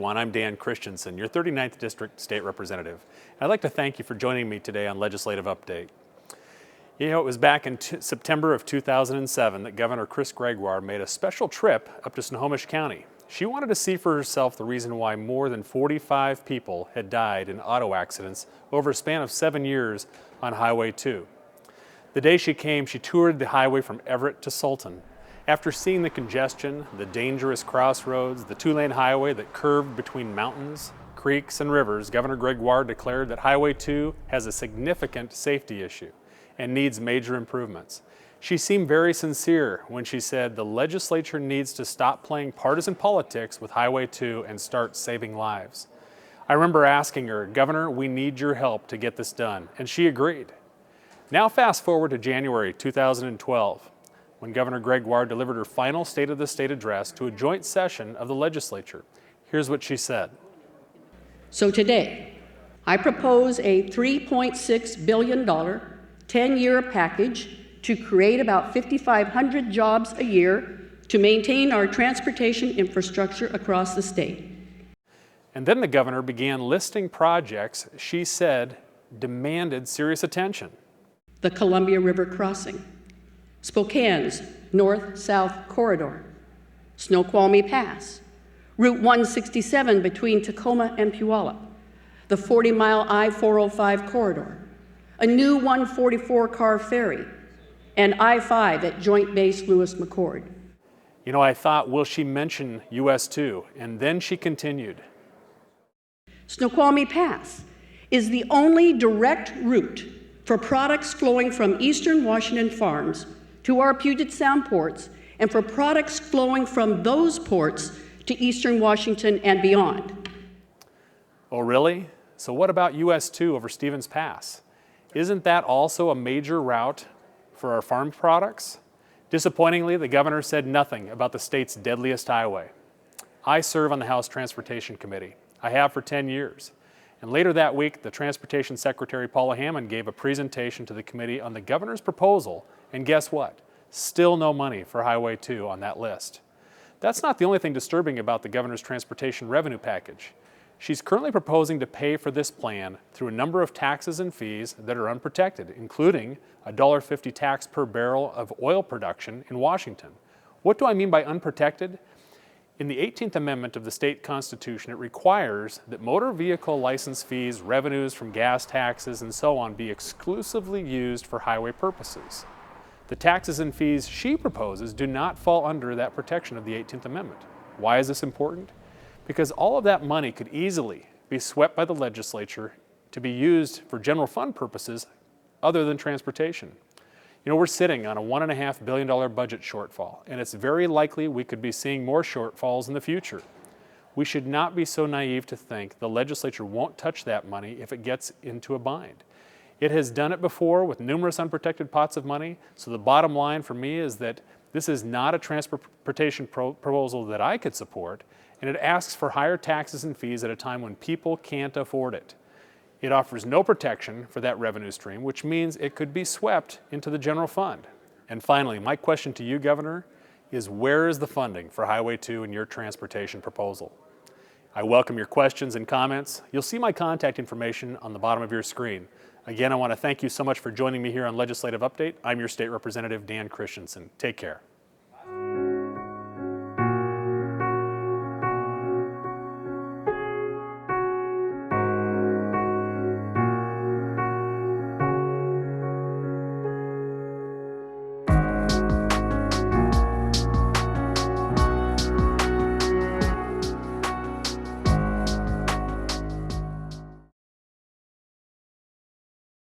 everyone, I'm Dan Kristiansen, your 39th District State Representative. I'd like to thank you for joining me today on Legislative Update. You know, it was back in September of 2007 that Governor Chris Gregoire made a special trip up to Snohomish County. She wanted to see for herself the reason why more than 45 people had died in auto accidents over a span of 7 years on Highway 2. The day she came, she toured the highway from Everett to Sultan. After seeing the congestion, the dangerous crossroads, the two-lane highway that curved between mountains, creeks, and rivers, Governor Gregoire declared that Highway 2 has a significant safety issue and needs major improvements. She seemed very sincere when she said the legislature needs to stop playing partisan politics with Highway 2 and start saving lives. I remember asking her, "Governor, we need your help to get this done," and she agreed. Now fast forward to January 2012. When Governor Gregoire delivered her final State of the State address to a joint session of the legislature. Here's what she said. So today, I propose a $3.6 billion 10-year package to create about 5,500 jobs a year to maintain our transportation infrastructure across the state. And then the governor began listing projects she said demanded serious attention. The Columbia River crossing, Spokane's north-south corridor, Snoqualmie Pass, Route 167 between Tacoma and Puyallup, the 40-mile I-405 corridor, a new 144-car ferry, and I-5 at Joint Base Lewis-McChord. You know, I thought, will she mention US 2? And then she continued. Snoqualmie Pass is the only direct route for products flowing from eastern Washington farms to our Puget Sound ports, and for products flowing from those ports to eastern Washington and beyond. Oh, really? So what about US 2 over Stevens Pass? Isn't that also a major route for our farm products? Disappointingly, the governor said nothing about the state's deadliest highway. I serve on the House Transportation Committee. I have for 10 years. And later that week, the Transportation Secretary Paula Hammond gave a presentation to the committee on the governor's proposal, and guess what? Still no money for Highway 2 on that list. That's not the only thing disturbing about the governor's transportation revenue package. She's currently proposing to pay for this plan through a number of taxes and fees that are unprotected, including a $1.50 tax per barrel of oil production in Washington. What do I mean by unprotected? In the 18th Amendment of the state constitution, it requires that motor vehicle license fees, revenues from gas taxes, and so on be exclusively used for highway purposes. The taxes and fees she proposes do not fall under that protection of the 18th Amendment. Why is this important? Because all of that money could easily be swept by the legislature to be used for general fund purposes other than transportation. You know, we're sitting on a $1.5 billion budget shortfall, and it's very likely we could be seeing more shortfalls in the future. We should not be so naive to think the legislature won't touch that money if it gets into a bind. It has done it before with numerous unprotected pots of money, so the bottom line for me is that this is not a transportation proposal that I could support, and it asks for higher taxes and fees at a time when people can't afford it. It offers no protection for that revenue stream, which means it could be swept into the general fund. And finally, my question to you, Governor, is where is the funding for Highway 2 in your transportation proposal? I welcome your questions and comments. You'll see my contact information on the bottom of your screen. Again, I want to thank you so much for joining me here on Legislative Update. I'm your State Representative, Dan Kristiansen. Take care.